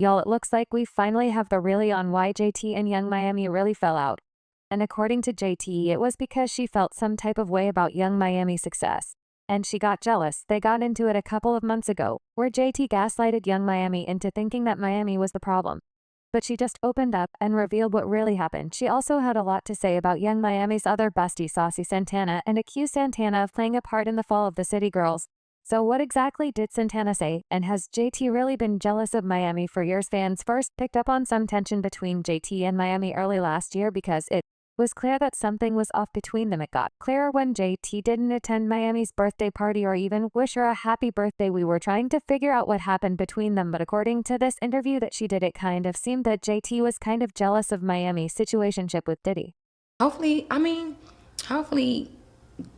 Y'all, it looks like we finally have the really on why JT and Young Miami really fell out. And according to JT, it was because she felt some type of way about Young Miami's success. And she got jealous. They got into it a couple of months ago, where JT gaslighted Young Miami into thinking that Miami was the problem. But she just opened up and revealed what really happened. She also had a lot to say about Young Miami's other bestie, Saucy Santana, and accused Santana of playing a part in the fall of the City Girls. So what exactly did Santana say, and has JT really been jealous of Miami for years? Fans first picked up on some tension between JT and Miami early last year because it was clear that something was off between them. It got clearer when JT didn't attend Miami's birthday party or even wish her a happy birthday. We were trying to figure out what happened between them, but according to this interview that she did, it kind of seemed that JT was kind of jealous of Miami's situationship with Diddy. Hopefully,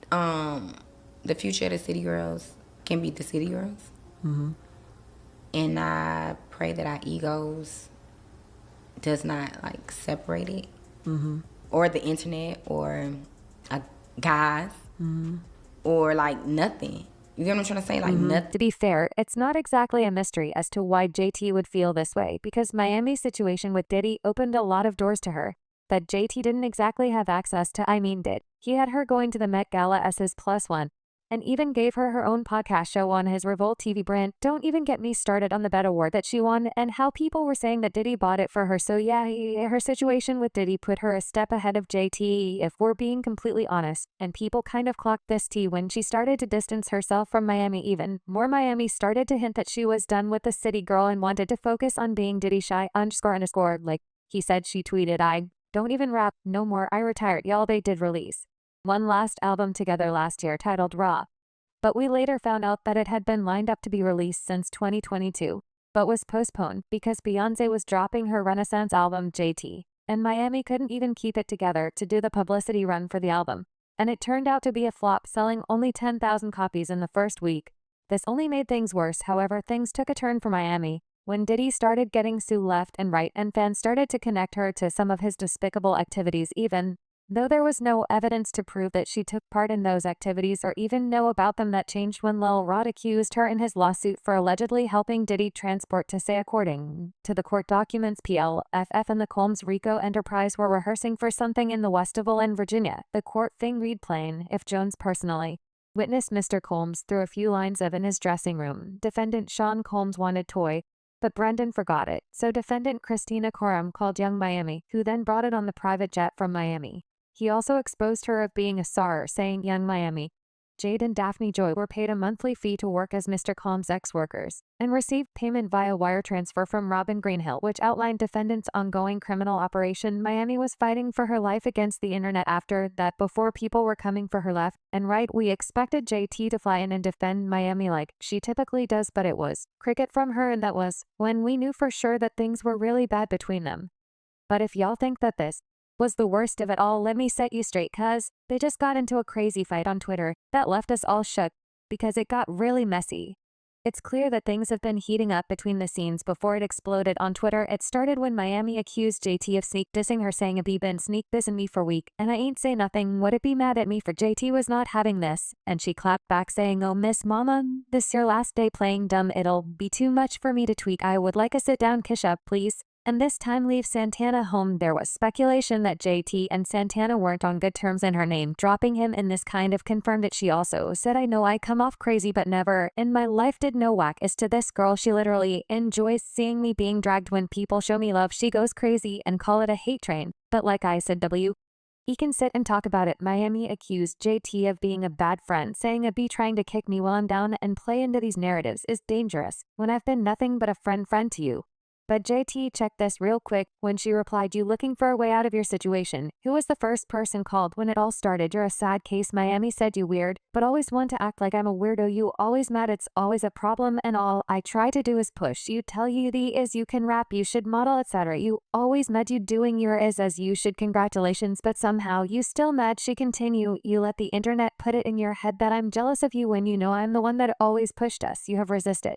the future of the City Girls can be the City Girls. And I pray that our egos does not like separate it, or the internet, or guys, or like nothing. You get what I'm trying to say? Like nothing. To be fair, it's not exactly a mystery as to why JT would feel this way, because Miami's situation with Diddy opened a lot of doors to her that JT didn't exactly have access to. Did. He had her going to the Met Gala as his plus one, and even gave her her own podcast show on his Revolt TV brand. Don't even get me started on the Bet Award that she won and how people were saying that Diddy bought it for her. So yeah, her situation with Diddy put her a step ahead of JT, if we're being completely honest, and people kind of clocked this tea when she started to distance herself from Miami even more. Miami started to hint that she was done with the city girl and wanted to focus on being Diddy shy __. Like he said, she tweeted, "I don't even rap no more, I retired." Y'all, they did release one last album together last year titled Raw, but we later found out that it had been lined up to be released since 2022, but was postponed because Beyoncé was dropping her Renaissance album JT, and Miami couldn't even keep it together to do the publicity run for the album, and it turned out to be a flop, selling only 10,000 copies in the first week. This only made things worse. However, things took a turn for Miami when Diddy started getting sued left and right, and fans started to connect her to some of his despicable activities, even though there was no evidence to prove that she took part in those activities or even know about them. That changed when Lil Rod accused her in his lawsuit for allegedly helping Diddy transport to say. According to the court documents, PLFF and the Combs Rico Enterprise were rehearsing for something in the Westville in Virginia. The court thing read plain: if Jones personally witnessed Mr. Combs through a few lines of in his dressing room, defendant Sean Combs wanted toy, but Brendan forgot it. So defendant Christina Coram called Young Miami, who then brought it on the private jet from Miami. He also exposed her of being a SAR, saying Young Miami, Jade and Daphne Joy were paid a monthly fee to work as Mr. Combs' ex-workers, and received payment via wire transfer from Robin Greenhill, which outlined defendant's ongoing criminal operation. Miami was fighting for her life against the internet after that, before people were coming for her left and right. We expected JT to fly in and defend Miami like she typically does, but it was cricket from her, and that was when we knew for sure that things were really bad between them. But if y'all think that this was the worst of it all, let me set you straight, cuz they just got into a crazy fight on Twitter that left us all shook because it got really messy. It's clear that things have been heating up between the scenes before it exploded on Twitter. It started when Miami accused JT of sneak dissing her, saying, "A be been sneak dissing me for week, and I ain't say nothing. Would it be mad at me for JT was not having this?" And she clapped back saying, "Oh, Miss Mama, this your last day playing dumb. It'll be too much for me to tweak. I would like a sit down kiss up, please." And this time leave Santana home. There was speculation that JT and Santana weren't on good terms, and her name dropping him in this kind of confirmed it. She also said, "I know I come off crazy, but never in my life did no whack is to this girl. She literally enjoys seeing me being dragged. When people show me love, she goes crazy and call it a hate train. But like I said, he can sit and talk about it." Miami accused JT of being a bad friend, saying, "A be trying to kick me while I'm down and play into these narratives is dangerous when I've been nothing but a friend to you." But JT checked this real quick when she replied, "You looking for a way out of your situation? Who was the first person called when it all started? You're a sad case." Miami said, "You weird, but always want to act like I'm a weirdo. You always mad, it's always a problem, and all I try to do is push you, tell you the is you can rap, you should model, etc. You always mad, you doing your is as you should, congratulations, but somehow you still mad." She continued, "You let the internet put it in your head that I'm jealous of you when you know I'm the one that always pushed us. You have resisted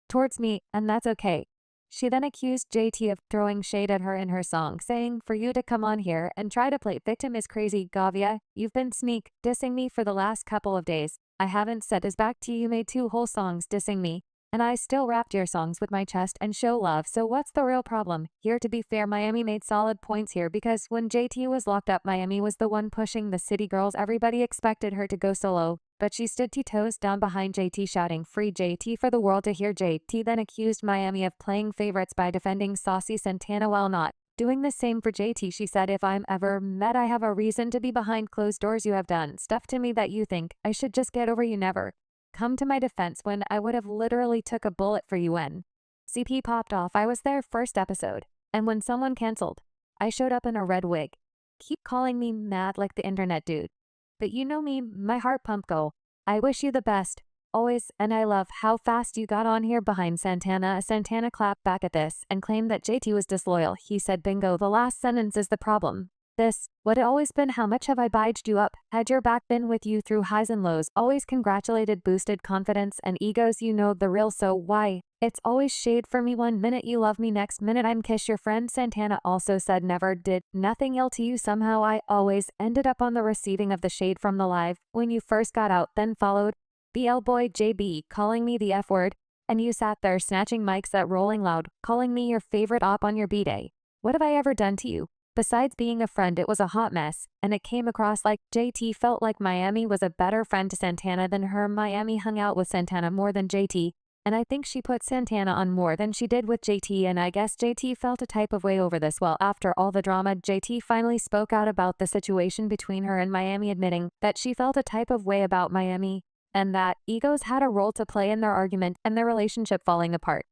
towards me, and that's okay." She then accused JT of throwing shade at her in her song, saying, "For you to come on here and try to play victim is crazy, Gavia. You've been sneak dissing me for the last couple of days. I haven't said this back to you. You made 2 whole songs dissing me. And I still rapped your songs with my chest and show love, so what's the real problem? Here, to be fair, Miami made solid points here because when JT was locked up, Miami was the one pushing the city girls. Everybody expected her to go solo, but she stood 10 toes down behind JT shouting, "Free JT," for the world to hear. JT then accused Miami of playing favorites by defending Saucy Santana while not doing the same for JT. She said, "If I'm ever met, I have a reason to be behind closed doors. You have done stuff to me that you think I should just get over. You never come to my defense when I would have literally took a bullet for you when CP popped off. I was there first episode, and when someone canceled, I showed up in a red wig. Keep calling me mad like the internet dude, but you know me, my heart pump go. I wish you the best, always, and I love how fast you got on here behind Santana." Santana clapped back at this and claimed that JT was disloyal. He said, "Bingo, the last sentence is the problem. This would it always been. How much have I bided you up? Had your back, been with you through highs and lows, always congratulated, boosted confidence and egos. You know the real, so why? It's always shade for me. One minute you love me, next minute I'm kiss your friend." Santana also said, "Never did nothing ill to you. Somehow I always ended up on the receiving of the shade from the live when you first got out, then followed BL boy JB calling me the F word, and you sat there snatching mics at Rolling Loud, calling me your favorite op on your B-day. What have I ever done to you? Besides being a friend, it was a hot mess, and it came across like JT felt like Miami was a better friend to Santana than her. Miami hung out with Santana more than JT, and I think she put Santana on more than she did with JT, and I guess JT felt a type of way over this. Well, after all the drama, JT finally spoke out about the situation between her and Miami, admitting that she felt a type of way about Miami, and that egos had a role to play in their argument and their relationship falling apart.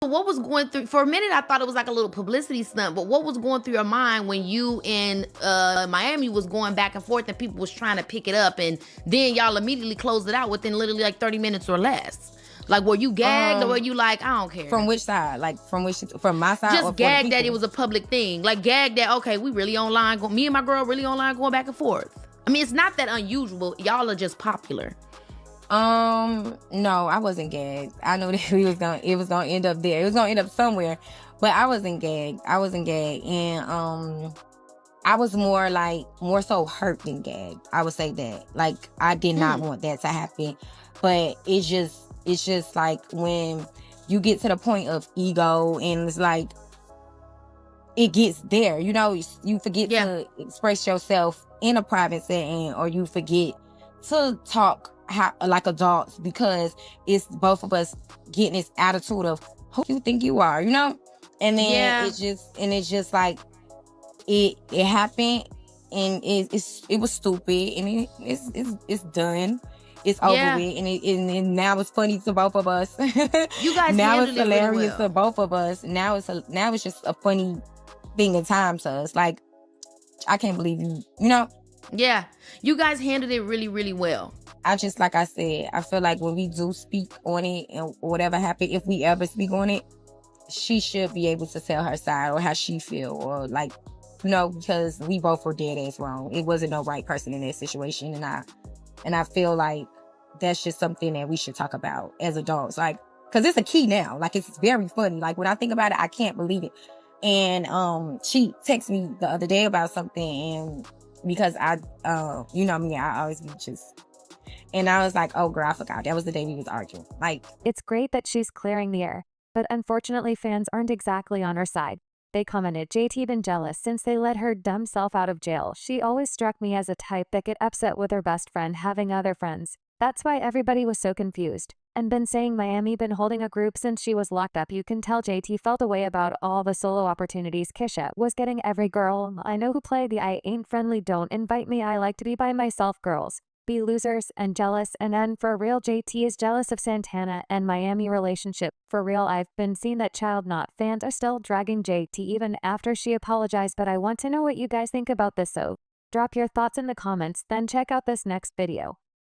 What was going through, for a minute I thought it was like a little publicity stunt, but what was going through your mind when you and Miami was going back and forth and people was trying to pick it up, and then y'all immediately closed it out within literally like 30 minutes or less? Like, were you gagged or were you like, I don't care? From which side? Like, from my side? Just gagged that it was a public thing. Like, gagged that, okay, we really online, me and my girl really online going back and forth. I mean, it's not that unusual. Y'all are just popular. No, I wasn't gagged. I know that it was gonna end up there. It was gonna end up somewhere, but I wasn't gagged. And I was more so hurt than gagged. I would say that. Like, I did not want that to happen, but it's just like when you get to the point of ego and it's like it gets there, you know, you forget to express yourself in a private setting, or you forget to talk like adults, because it's both of us getting this attitude of who you think you are, you know? And then it's just like it happened, and it was stupid, and it's done. It's over with, and now it's funny to both of us. You guys now it's handled it hilarious really well. to both of us. Now it's just a funny thing in time to us. Like, I can't believe you know? Yeah, you guys handled it really, really well. Like I said, I feel like when we do speak on it and whatever happened, if we ever speak on it, she should be able to tell her side or how she feel, or like, you know, because we both were dead ass wrong. It wasn't no right person in that situation, and I feel like that's just something that we should talk about as adults, like, because it's a key now. Like, it's very funny. Like, when I think about it, I can't believe it. And she texted me the other day about something, and because I you know me, I always be just. And I was like, oh, girl, I forgot. That was the day we was arguing. Like, it's great that she's clearing the air, but unfortunately fans aren't exactly on her side. They commented, "JT been jealous since they let her dumb self out of jail. She always struck me as a type that get upset with her best friend having other friends. That's why everybody was so confused." And been saying Miami been holding a group since she was locked up. You can tell JT felt a way about all the solo opportunities Kisha was getting. Every girl I know who play the I ain't friendly, don't invite me, I like to be by myself girls be losers and jealous, and then for real JT is jealous of Santana and Miami relationship. For real, I've been seeing that child not fans are still dragging JT even after she apologized, but I want to know what you guys think about this, so drop your thoughts in the comments, then check out this next video.